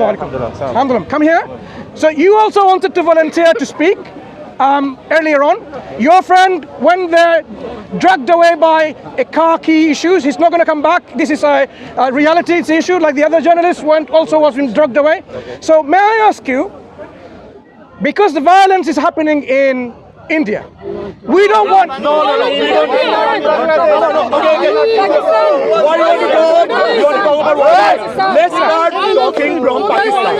Alhamdulillah. Come here. So you also wanted to volunteer to speak earlier on. Your friend went there, dragged away by a car key issues. He's not going to come back. This is a reality. It's an issue like the other journalists was been dragged away. So may I ask you, because the violence is happening in India, we don't want... No. Okay. What do you want to talk about? Let's start talking from Pakistan.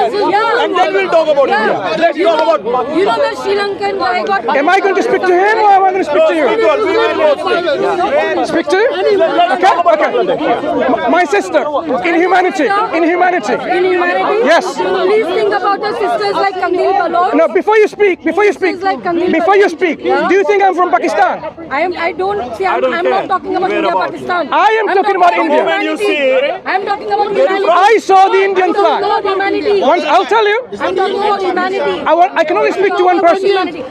And then we'll talk about India. Let's talk about Pakistan. You know the Sri Lankan guy got... Am I going to speak to him or am I going to speak to you? Speak to you? Okay. My sister, in humanity. Yes. Please think about the sisters like Kandil Balor. No, before you speak, do you think I'm from Pakistan? I'm not talking about India, Pakistan. I am talking about India. I'm talking about humanity. I saw the Indian flag. Once, I'll tell you. I'm talking about humanity. I can only speak to one person.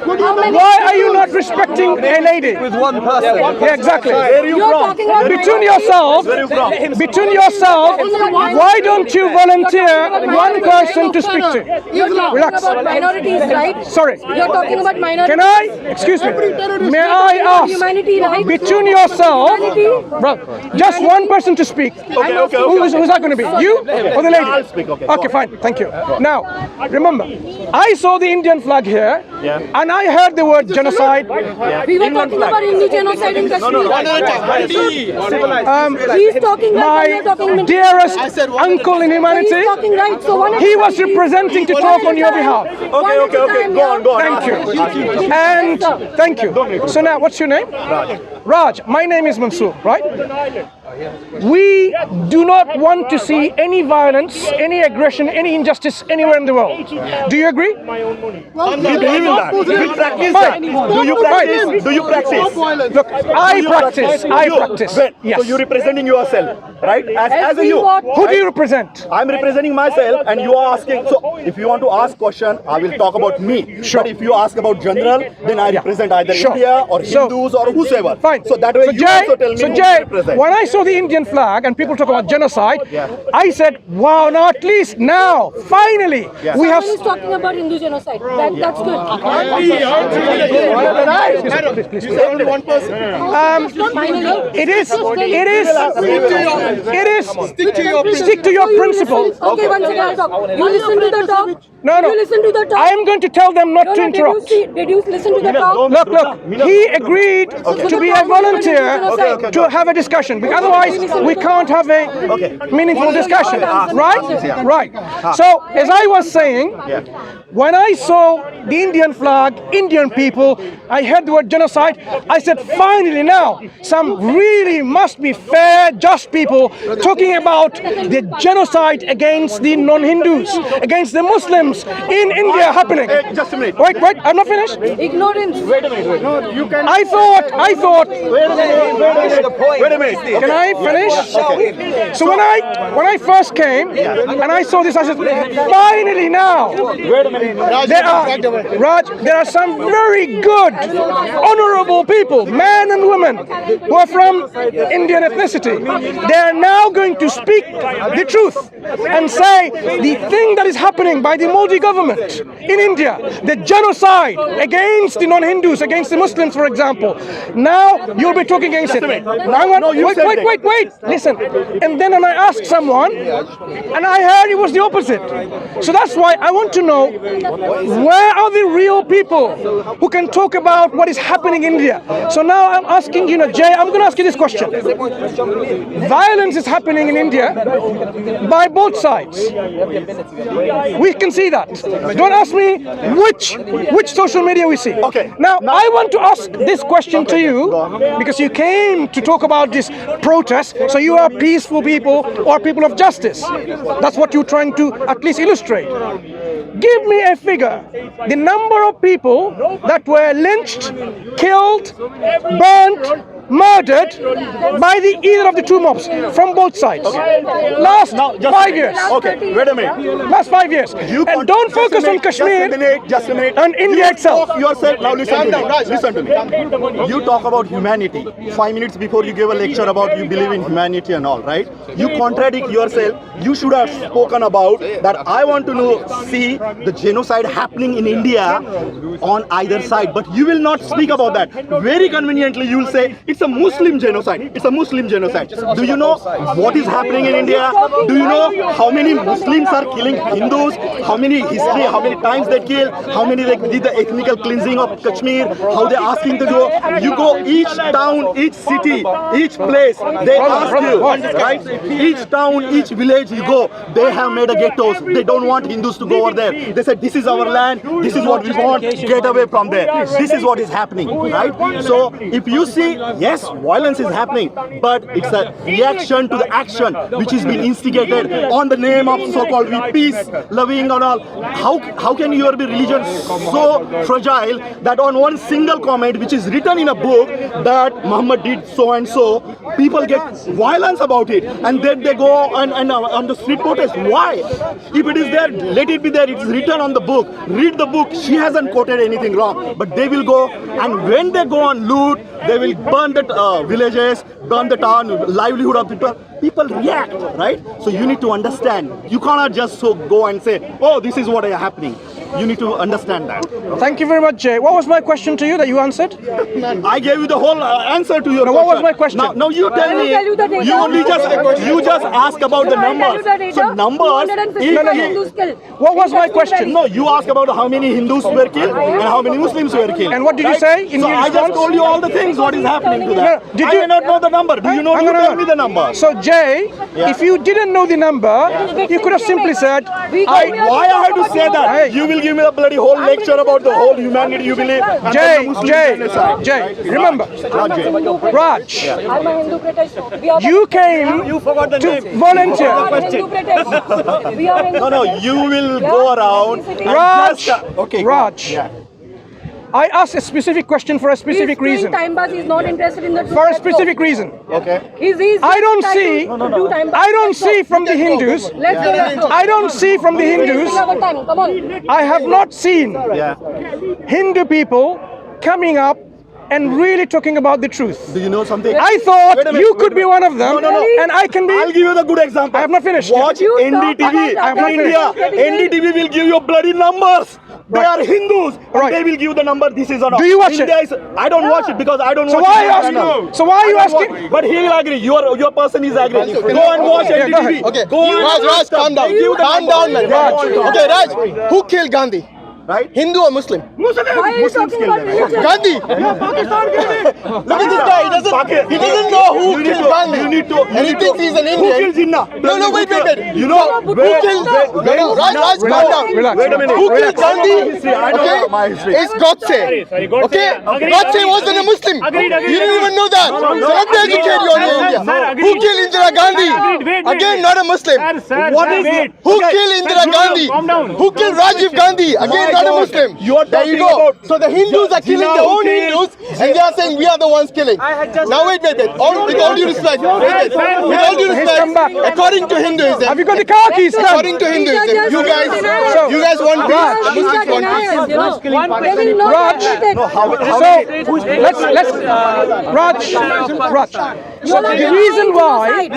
Why are you not respecting a lady? With one person. Yeah, exactly. Where are you from? Between yourself, why don't you volunteer one person to speak to? Relax. About minorities, right? Sorry. You're talking about minorities. Can I? Excuse me. May I ask? Humanity, right? Between yourself, bro, just one person to speak. Okay. Who's that going to be? You or the lady? I'll speak. Okay, fine. Thank you. Now, remember, I saw the Indian flag here, and I heard the word genocide. We were talking about Indian genocide in Kashmir. He's talking right. My dearest uncle in humanity, He's talking right. So he was representing to talk on your behalf. Okay. Go on. Thank you. And thank you. So now, what's your name? Raj. My name is Mansur, right? We do not want to see any violence, any aggression, any injustice anywhere in the world. Do you agree? We believe in that. We practice that. Do you practice? Look, I practice. Yes. So you're representing yourself, right? As a you. Who do you represent? I'm representing myself, and you are asking. So if you want to ask question, I will talk about me. Sure. But if you ask about general, then I represent either India or Hindus or whosoever. Fine. So that way you also tell me who you represent. When I saw the Indian flag and people talk about genocide, I said, wow, now at least now, finally, we have... Someone is talking about Hindu genocide. That's good. Stick to your principle. Okay, one second, I'll talk. You listen to the talk? No. You listen to the talk? I am going to tell them not to interrupt. Did you listen to the talk? Look, he agreed to be a volunteer to have a discussion. Otherwise, we can't have a meaningful discussion. Right. So, as I was saying, when I saw the Indian flag, Indian people, I heard the word genocide, I said, finally now, some really must be fair, just people talking about the genocide against the non-Hindus, against the Muslims in India happening. Just a minute. Wait, I'm not finished. Ignorance. Wait a minute. No, you can. I thought. Wait a minute. Can I finish? Okay. So when I first came and I saw this, I said, finally now. Wait a minute. There are some very good, honorable people, men and women, who are from Indian ethnicity. They are now going to speak the truth and say the thing that is happening by the Modi government in India, the genocide against the non-Hindus, against the Muslims, for example. Now you'll be talking against it. Wait. Listen. And then I asked someone, and I heard it was the opposite. So that's why I want to know, where are the real people who can talk about what is happening in India? So now I'm asking you, Jay, I'm going to ask you this question. Violence is happening in India by both sides. We can see that. Don't ask me which social media we see. Okay. Now I want to ask this question to you, because you came to talk about this protest, so you are peaceful people or people of justice. That's what you're trying to at least illustrate. Give me a figure, the number of people that were lynched, killed, burnt, murdered by either of the two mobs from both sides. Last Now, just 5 years. Okay, wait a minute. Last 5 years. And don't focus on Kashmir Just a minute. and India itself. Talk yourself. Now listen to me. Listen to me. You talk about humanity. 5 minutes before you gave a lecture about you believe in humanity and all, right? You contradict yourself. You should have spoken about that. I want to see the genocide happening in India on either side, but you will not speak about that. Very conveniently, you will say it's a Muslim genocide. It's a Muslim genocide. Do you know what is happening in India? Do you know how many Muslims are killing Hindus? How many times they kill? How many they did the ethnical cleansing of Kashmir? How they asking to do? You go each town, each city, each place. They ask you, right? Each town, each village you go, they have made a ghettos. They don't want Hindus to go over there. They said this is our land. This is what we want. Get away from there. This is what is happening, right? So if you see, yes, violence is happening, but it's a reaction to the action which is being instigated on the name of so-called peace, loving and all. How can your religion so fragile that on one single comment which is written in a book that Muhammad did so and so, people get violence about it, and then they go and on the street protest. Why? If it is there, let it be there. It's written on the book. Read the book. She hasn't quoted anything wrong, but they will go, and when they go on loot, they will burn the villages, burn the town, livelihood of people. People react, right? So you need to understand. You cannot just go and say, oh, this is what is happening. You need to understand that. Thank you very much, Jay. What was my question to you that you answered? I gave you the whole answer to your question. What was my question? Now you tell me. tell you the data. You only just ask about the numbers. So numbers. What was my question? No, you ask about how many Hindus were killed and how many Muslims were killed. And what did you say in So your I just response? told you all the things. What is happening to that? No, did I you- may not know the number. Do you know? You tell me the number. So Jay, if you didn't know the number, you could have simply said, Why I have to say that? Hey. You will give me a bloody whole lecture about the whole humanity you believe. and then the Muslim genocide. Jay, remember, Raj, I'm a Hindu protest. you came You forgot the to name. volunteer. Hindu protest. We are Hindu No, you will go around. and Raj, just- okay, go Raj, on. I asked a specific question for a specific reason. Time pass. He's not interested in the truth. For a specific reason. Okay. I don't see, I don't see from the Hindus, Let's go. I don't see from the Hindus, Time. Come on. I have not seen Yeah. Hindu people coming up and really talking about the truth. Do you know something? I thought Wait a minute, you wait could a be minute. one of them, No. and I can be. I'll give you the good example. I have not finished. Watch You NDTV. talk- I have not In India, finished. NDTV will give you bloody numbers. They Right. are Hindus. and Right. They will give the number. This is or not. Do you watch it? India is, I don't watch it because I don't So watch why are it. you asking? So why are you I don't asking? watch- But he will agree. Your person is agreeing. Go and watch Yeah, go NDTV. ahead. Okay, Go and Raj, calm down. Give the Calm number. down, man. Raj. Okay, Raj, who killed Gandhi? Right? Hindu or Muslim? Muslims. Why are you Muslims talking kill about them. religion? Gandhi. Pakistan killed it. Look at this guy. He doesn't know who You need killed to- Gandhi. You need to. And he thinks he's an Who Indian. killed Jinnah? No, wait. You know Who killed? No, Raj, calm down. Relax. Wait a minute. Who killed Gandhi? I don't know my history. It's Godse. Okay? Godse wasn't a Muslim. You didn't even know that. So let me educate you on India. Who killed Indira Gandhi? Again, not a Muslim. What is it? Who killed Indira Gandhi? Who killed Rajiv Gandhi? Again, not a Muslim. There you go. So the Hindus are killing their own Hindus, and they are saying we are the ones killing. Now wait. With all due respect, with all due respect, according to Hinduism, Have you got the car keys? Done? according to Hinduism, you guys want peace, Muslims want peace. Raj. So let's Raj. So the reason why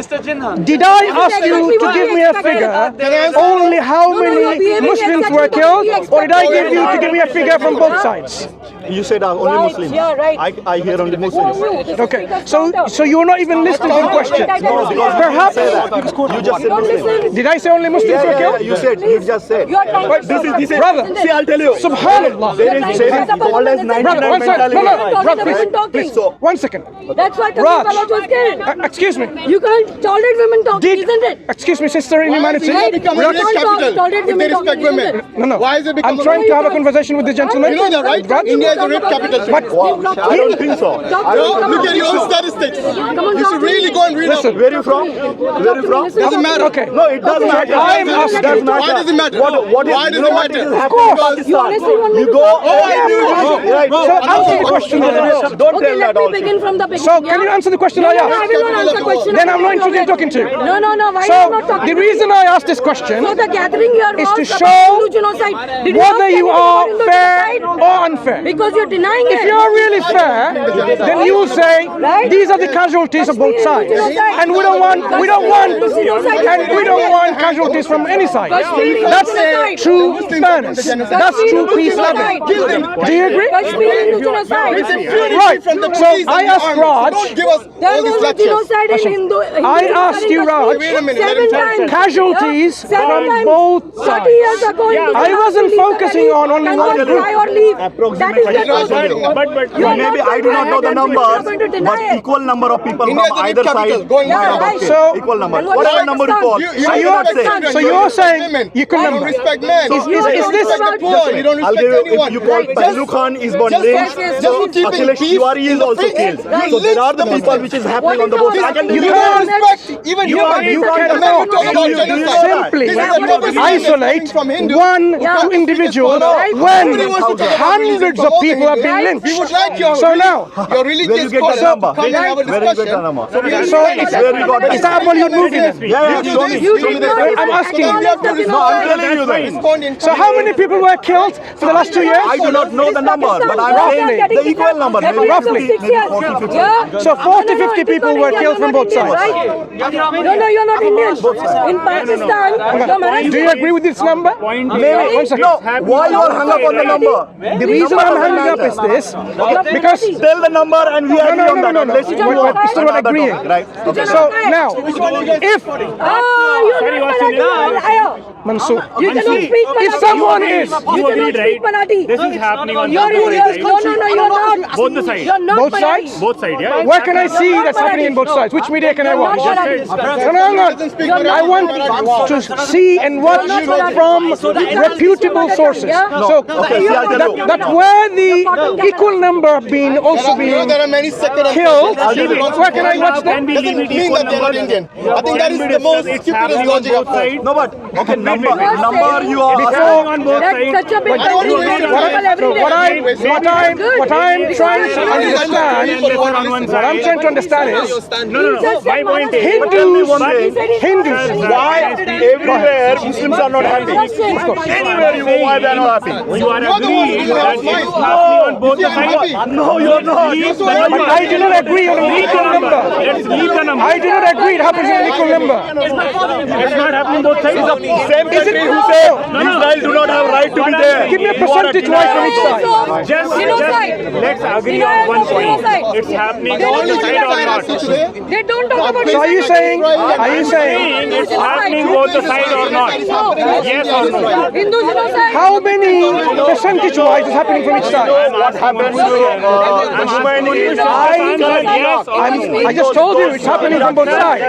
did I ask you to give me a figure only how many Muslims were killed, or did I give you to give me a figure from both sides? You said only Right, Muslims. yeah, right. I hear only Muslims. Okay, so you're not even listening to the question. Perhaps You just said Muslims. did I say only Muslims were killed? You said. You just said. You are trying But to This is Brother. See, I'll tell you. Subhanallah. There is called as 99 Brother, one second. mentality. No, brother, please. Please, so One second. That's why Raj. Kabir Baloch was killed. Excuse me. You can't tolerate women talking, isn't it? Excuse me, sister in humanity. Right. become a You rich can't capital tolerate if women there is talking. respect women. No. Why is it because I'm trying to have a conversation with the gentleman. You know that, right? Raj? India is a rape capital. But I don't think so. Look at your own statistics. You should really go and read up. Where are you from? Where are you from? Doesn't matter. Okay. No, it doesn't matter. I'm asking. Doesn't matter. Why does it matter? What is, Why does you know it what matter? is happening in Pakistan? You go. Right. So answer the question. Don't Okay, tell let that me also. begin from the beginning. So can you answer the question I No, I asked? will not answer question. Then I'm not interested in talking to you. No. Why So are you not talking? the reason I asked this question So the gathering here is was to about show Hindu genocide. Did you whether ask you anything are about Hindu fair genocide? or unfair. Because you're denying If it. you're really fair, then you say these are the casualties of both sides, and we don't want casualties from any side. That's true fairness. That's true peace loving. Do you agree? Kashmir Hindu genocide. Right. So I asked Raj. Don't give us all There these was a lectures. genocide in Hindu. I asked you, Raj. Wait a minute, let him 7 talk. times. Casualties Seven from times. both 30 sides. years ago, I wasn't focusing on only one cannot group. cry or leave. That is the truth. But You are maybe not I do not know the going to numbers, going to deny but it. equal number of people India is from a either capital. side. Go and Yeah, read about right. it. So- Equal number. And what Whatever about number you Pakistan? call. You I don't cannot say. respect So women. you're You don't saying respect women. equal You number. don't respect men. Is You don't this- respect the poor. You don't I'll respect give you, anyone. if you call Pahlu Khan is born lynched, yes, just for keeping Akhilesh peace Tiwari in is the also streets. killed. You So there are lynch the the people Muslims. which is happening What on the is both your sides. I can You give you can't- that. Respect even You human. cannot And then you talk about genocide. simply This is a conversation isolate from Hindu. one Yeah. individual Right. when Nobody wants to talk about hundreds religion of from all people the have been Hindus. We lynched. would like your So now, your Where religious you get scholars that number? to come and have a Where you get discussion. that number? so Where you got that is that a Bollywood movie then? Yeah, show me. You Show me did the not statement. I'm asking. So then we have to No, I'm telling you that. respond in So how many people were killed for the last 2 years? I do not know the number, but I'm Roughly. saying the equal number. Maybe Roughly. 50, maybe 40, 50. Yeah. So 40, 50 people were killed from both sides. No, you're not Indian. In Pakistan, Do you agree with this number? Maybe. One second. No, why you are hung up on the number? The reason I'm hanging up is this, because Tell the number and we agree on that. no. Let's We're move on. still not Another agreeing. topic, right? Okay. So now, if you're not Marathi. Mansur, You cannot speak Marathi. if someone is You cannot speak Marathi. This is happening on You're both Indian. sides. No, you're not. Both the sides. You're not both Marathi. sides, Both sides, yeah. where can I see that's happening in both sides? Which media can I watch? You're not Marathi. No. I want to see and watch from reputable sources. So Okay, see, I'll tell you. that where the equal number being also being there are many secular killed, where can I watch Can them? be doesn't limited mean that they're not Indian. I think that is the most It's stupidest happening on logic both I've heard. sides. No, but okay, number you It's are. happening on both That's sides. such a big I don't country. agree with People that. every day. What I'm trying to understand, what I'm trying to understand is No. My point is, Hindus, Why everywhere Muslims are not happy? Anywhere you go, why they are not happy? you are You're the one agreeing who that loves it's mine. happening on both You the see, I'm sides. happy. No, you're not. Leave the but number. I do not agree on an equal number. Let's leave the number. I do not agree it happens in an equal number. It's not happening both sides. Same country who say Israel do not have right to be there. Give me a percentage wise from each side. Just let's agree on one point. It's happening on the side or not. They don't talk about So are you saying It's happening both the side or not? Yes or no? Hindu genocide? how many percentage wise is happening from each side? What happens to women in Yes or no? I just told you it's happening from both sides. I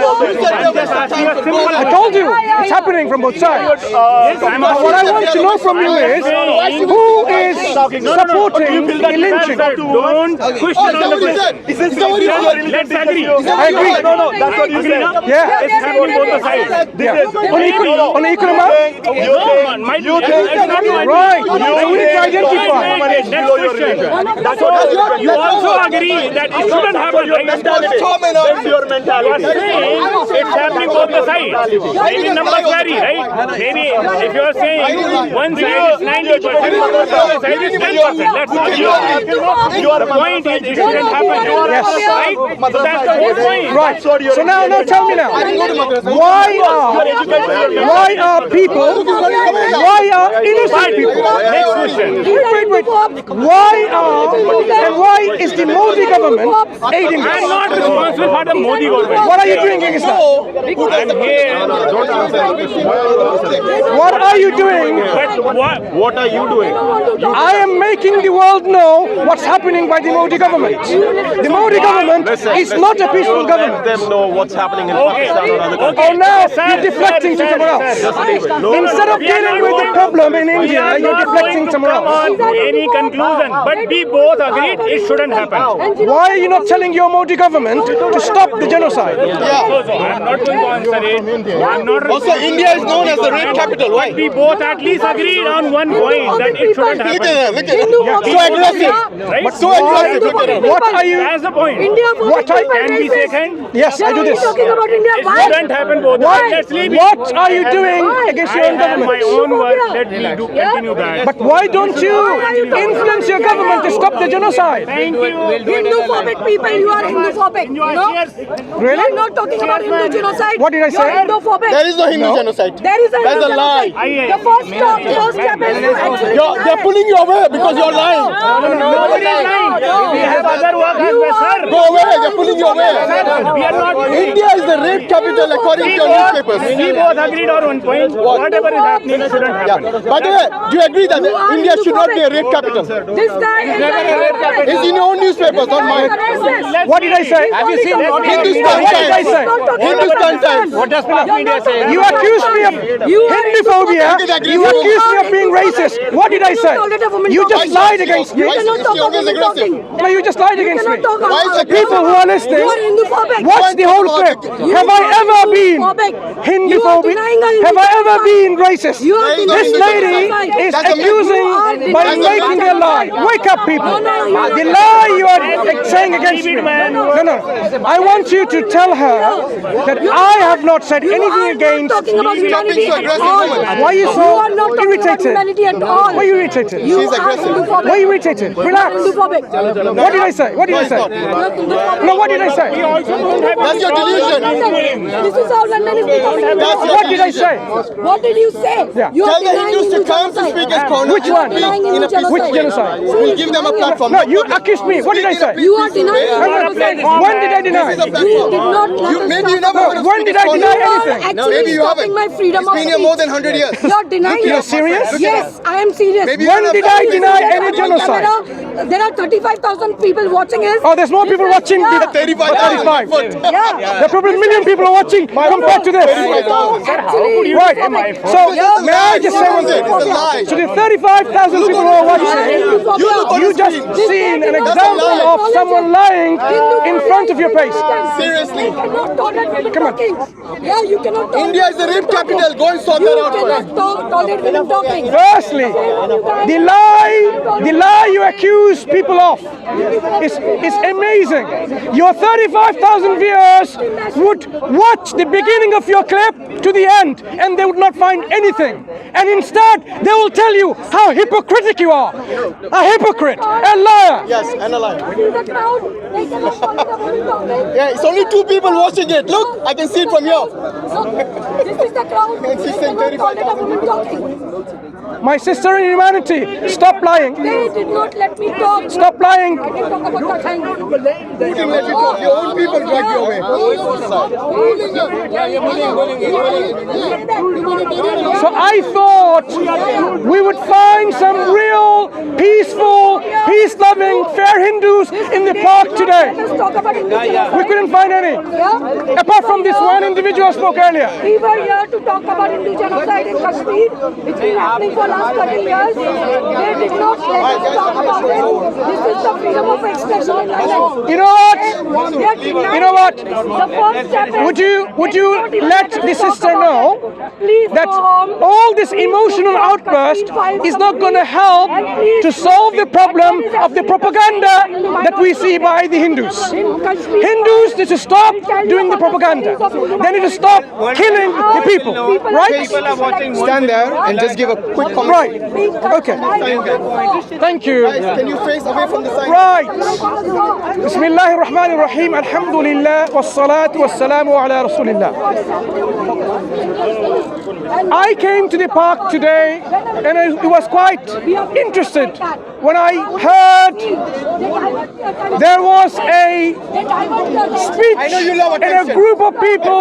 told you it's happening from both sides. Now what I want to know from you is who is supporting the lynching? Don't question on the question. Is this what you are? Let's agree. I agree. No, that's what you said. Yeah. It's happening both the sides. Yeah. On equal amount? You think It's not my Right. We need to identify. Next question. You also agree that it shouldn't happen, right? That's your You are mentality. saying it's happening both the sides. Maybe numbers vary, right? Maybe if you are saying one side is 90%, the other side is 10%. Let's agree. Your point is it shouldn't happen. Yes. Right? So that's the whole point. Right. So now tell me now. Why are innocent people? Next question. Wait. Why is the Modi government aiding I'm this? not responsible for the Modi government. What are you doing against that? I'm here. What are you doing But What are you doing? I am making the world know what's happening by the Modi government. The Modi government is not a peaceful government. Let them know what's happening in Pakistan or other countries. Oh, now you're deflecting to somewhere else. Instead of dealing with the problem in India, you're deflecting somewhere else. Come on, any conclusion? But we both agreed it shouldn't happen. Why are you not telling your Modi government to stop the genocide? I'm not going to answer it. I'm not. Also, India is known as the rape capital. Why? We both at least agreed on one point that it shouldn't happen. Look at it. So aggressive. Right? So aggressive. Look at it. What are you? That's the point. Can we second? Yes, I do this. Talking about India. It Why? shouldn't happen both. Let's leave it. What are you doing against your I own have my government? own work. Let me continue that. But why don't you influence your government to stop the genocide? Thank you. Hinduphobic people, you are Hinduphobic. You know? Really? You are not talking about Hindu genocide. What did I You are say? Hinduphobic. There is no Hindu genocide. There is a That's Hindu a lie. genocide. The first step is to actually They're pulling you away because you're lying. Nobody is lying. We have other work as well, sir. Go away. They're pulling you away. We are not. India is the rape capital according to your newspapers. We both agreed on one point. Whatever is happening shouldn't happen. By the way, do you agree that India should not be a rape capital? This guy is a rape capital. It's in your own newspapers, not mine. What did I say? Have you seen Hindustan What did I Times. say? Hindustan Times. What does Plug Media say? You accused me of Hinduphobia. You accused me of being racist. What did I say? You just lied against me. Why is she always aggressive? No, you just lied against me. Why is it People who are listening, You are Hinduphobic. watch the whole clip. Have I ever been Hinduphobic? Have I ever been racist? This lady is accusing by making a lie. Wake up, people. The lie you are saying against me. No. I want you to tell her that I have not said anything against. talking about humanity so at aggressive, all. woman. Why are you You so are not talking about irritated? humanity at all. Why are you irritated? You She's are aggressive. Hinduphobic. Why are you irritated? You are Relax. Hinduphobic. What did I say? What did I say? No, what did I say? That's your delusion. This is how London is becoming. That's your What did I say? What did you say? Yeah. You are Tell the denying Hindus to Hindu come to genocide. speak as corner. Which one? Denying Hindu genocide. Which genocide? We'll give them a platform. No, you accused me. What did I say? You are denying Hindu genocide. When did I deny? This is a You platform. did not let us Maybe you talk never about would have When speak did as I corner. deny You are anything? actually Maybe you stopping haven't. my freedom It's of been here more than 100 years. You are denying You're it. serious? Yes, I am serious. Maybe When you did have I a- deny any genocide? There are 35,000 people watching us. Oh, there's more people watching. Yeah. 35,000. 35. Yeah. There are probably a million people are watching compared to this. Actually, Right. So, may I just say one thing? It's a lie. To the 35,000 people who are watching, you just This seen guy an did not example acknowledge of it. someone lying in front of your face. Seriously. You cannot tolerate women Come on. talking. Yeah, you cannot tolerate India is the rape capital. Go and sort that out You first. cannot tolerate women talking. Firstly, the lie you accuse people of is amazing. Your 35,000 viewers would watch the beginning of your clip to the end and they would not find anything. And instead, they will tell you how hypocritic you are. A hypocrite, a liar. Yes, and a lie. See the crowd? They cannot tolerate women talking. Yeah, it's only 2 people watching it. Look, I can see it from here. Look, this is the crowd. They It's cannot 35,000 tolerate women talking. My sister in humanity, stop lying. They did not let me talk. Stop lying. I can talk about that. Who didn't let you talk? Your own people drag you away. So I thought we would find some real, peaceful, peace-loving, fair Hindus in the park today. Let's talk about Hindu genocide. We couldn't find any. Yeah? Apart from this one individual who spoke earlier. We were here to talk about Hindu genocide in Kashmir. It's been happening for last 30 years. They did not let us talk about it. This is the freedom of expression in London. You know what? They are denying You know what? it. The first step is Would you let the sister know Please that go home. all this emotional outburst is not going to help to solve the problem of the propaganda that we see by the Hindus. Hindus need to stop doing the propaganda. They need to stop killing the people, right? Stand there and just give a quick comment. Right. Okay. Thank you. Guys, can you face away from the sign? Right. Bismillahir Rahmanir Rahim. Alhamdulillah wassalatu wassalamu ala Rasulillah. I came to the park today and I was quite interested when I heard heard there was a speech in a group of people.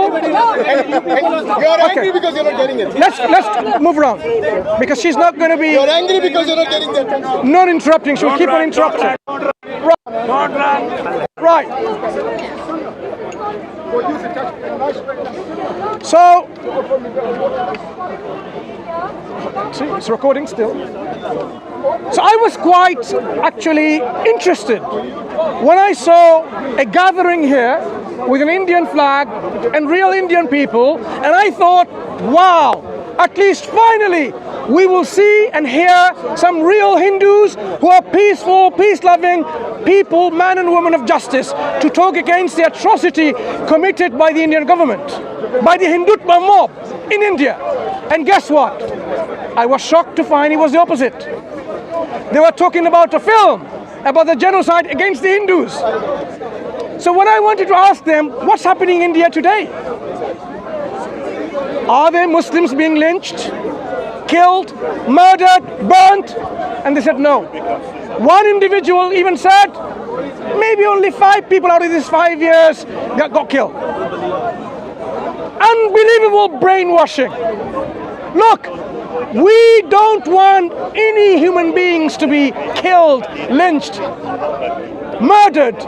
You're angry because you're not getting it. Let's move around because she's not going to be. You're angry because you're not getting the attention. Not interrupting. She'll keep on interrupting. Right. So, see, it's recording still. So I was quite actually interested when I saw a gathering here with an Indian flag and real Indian people, and I thought, wow, at least finally we will see and hear some real Hindus who are peaceful, peace-loving people, men and women of justice, to talk against the atrocity committed by the Indian government, by the Hindùtvá mob in India. And guess what? I was shocked to find it was the opposite. They were talking about a film about the genocide against the Hindus. So when I wanted to ask them, what's happening in India today? Are there Muslims being lynched, killed, murdered, burnt? And they said no. One individual even said, maybe only 5 people out of these 5 years got killed. Unbelievable brainwashing. Look, we don't want any human beings to be killed, lynched, murdered.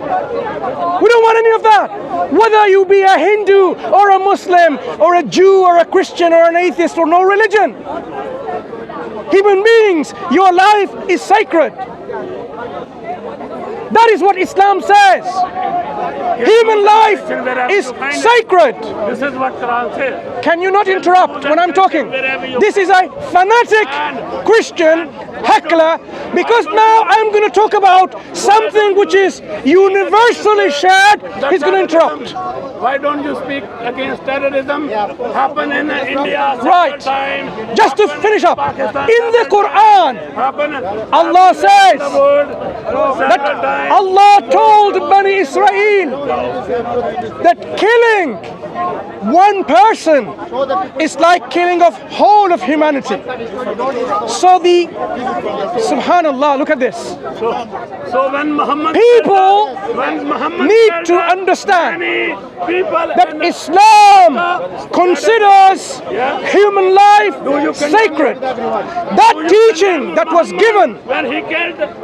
We don't want any of that. Whether you be a Hindu or a Muslim or a Jew or a Christian or an atheist or no religion. Human beings, your life is sacred. That is what Islam says. Human life is sacred. This is what Quran says. Can you not interrupt when I'm talking? This is a fanatic Christian heckler, because now I'm going to talk about something which is universally shared. He's going to interrupt. Why don't you speak against terrorism? Happen in India. Right. Time. Just to finish up, in the Quran, Allah says that Allah told Bani Israel that killing one person is like killing of whole of humanity. So the Subhanallah, look at this. So when Muhammad People need to understand that Islam considers human life sacred. That teaching that was given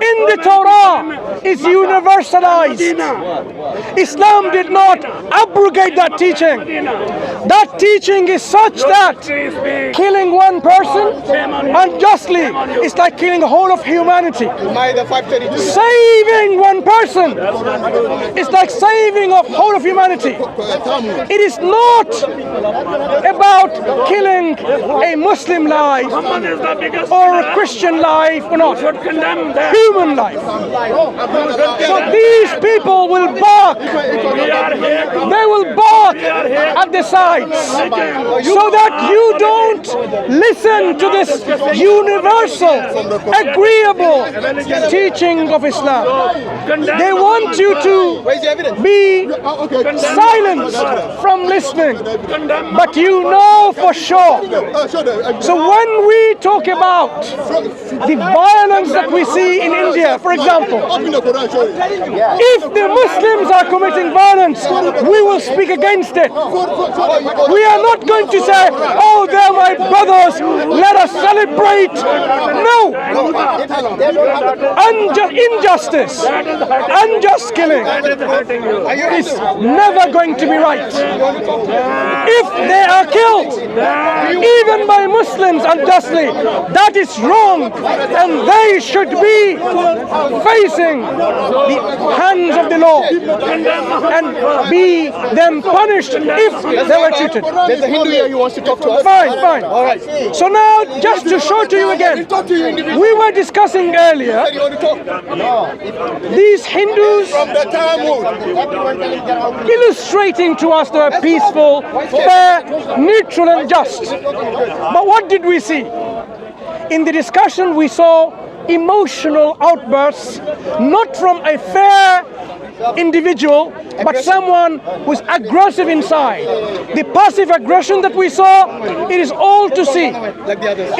in the Torah is universalized. Islam did not abrogate that teaching. That teaching is such that killing one person unjustly is like killing the whole of humanity. Saving one person is like saving of whole of humanity. It is not about killing a Muslim life or a Christian life or not. Human life. So these people will bark. They will bark at the sides so that you don't listen to this universal, agreeable teaching of Islam. They want you to be silenced from listening, but you know for sure. So when we talk about the violence that we see in India, for example, if the Muslims are committing violence, we will speak against it. We are not going to say, oh, they're my brothers, let us celebrate. No. Injustice, unjust killing is never going to be right. If they are killed, even by Muslims unjustly, that is wrong, and they should be facing the hands of the law and be them punished if they were treated. There's a Hindu here who wants to talk to us. Fine, fine. All right. So now, just to show to you again, we were discussing earlier, You want to talk? these Hindus From the Talmud. illustrating to us they are peaceful, fair, neutral and just. But what did we see? In the discussion we saw emotional outbursts, not from a fair individual, but someone who's aggressive inside. The passive aggression that we saw, it is all to see.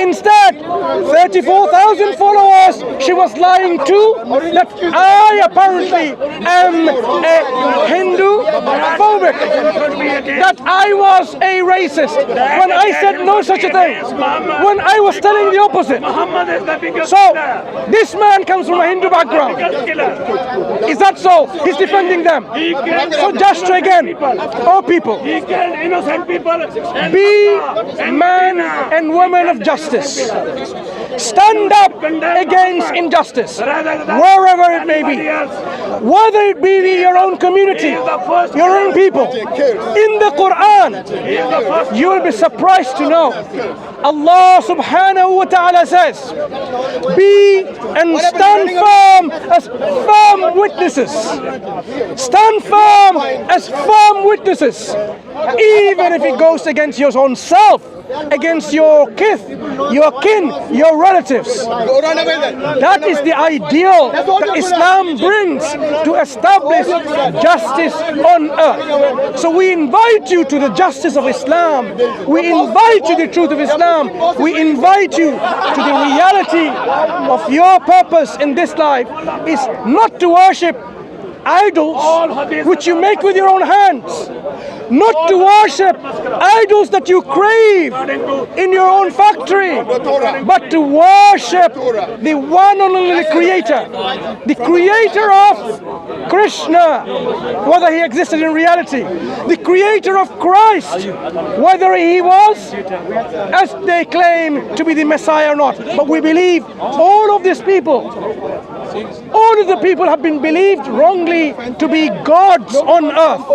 Instead, 34,000 followers, she was lying too, that I apparently am a Hindu phobic, that I was a racist, when I said no such a thing, when I was telling the opposite. So, this man comes from a Hindu background. Is that so? He's defending them. So just again, oh people, be man and woman of justice. Stand up against injustice, wherever it may be. Whether it be your own community, your own people. In the Quran, you will be surprised to know Allah subhanahu wa ta'ala says, be and stand firm as firm witnesses. Stand firm as firm witnesses. Even if it goes against your own self, against your kith, your kin, your relatives. That is the ideal that Islam brings to establish justice on earth. So we invite you to the justice of Islam. We invite you to the truth of Islam. We invite you to the reality of your purpose in this life is not to worship idols which you make with your own hands, not to worship idols that you crave in your own factory, but to worship the one and only Creator, the Creator of Krishna, whether he existed in reality, the Creator of Christ, whether he was, as they claim, to be the Messiah or not. But we believe all of these people, all of the people have been believed wrongly to be gods on earth.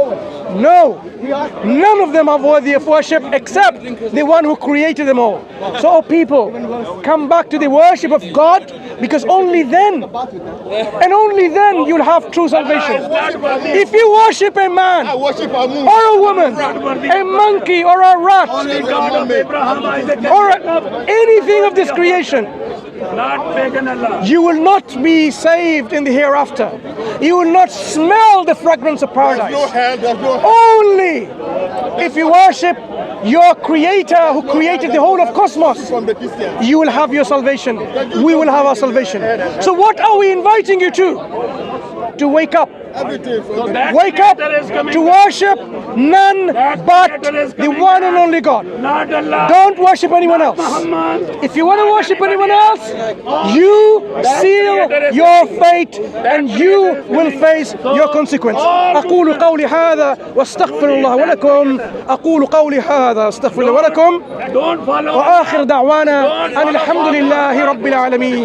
No, none of them are worthy of worship except the one who created them all. So, oh people, come back to the worship of God, because only then, and only then, you'll have true salvation. If you worship a man, or a woman, a monkey, or a rat, or anything of this creation, you will not be saved in the hereafter. You will not smell the fragrance of paradise. Only if you worship your Creator who created the whole of cosmos, you will have your salvation. We will have our salvation. So what are we inviting you to? To wake up. Wake up to worship none but the one and only God. Don't worship anyone else. If you want to worship anyone else, you seal your fate and you will face your consequence. أقول قولي هذا واستغفر الله ولكم. أقول قولي هذا واستغفر الله ولكم. وآخر دعوانا أن الحمد لله رب العالمين.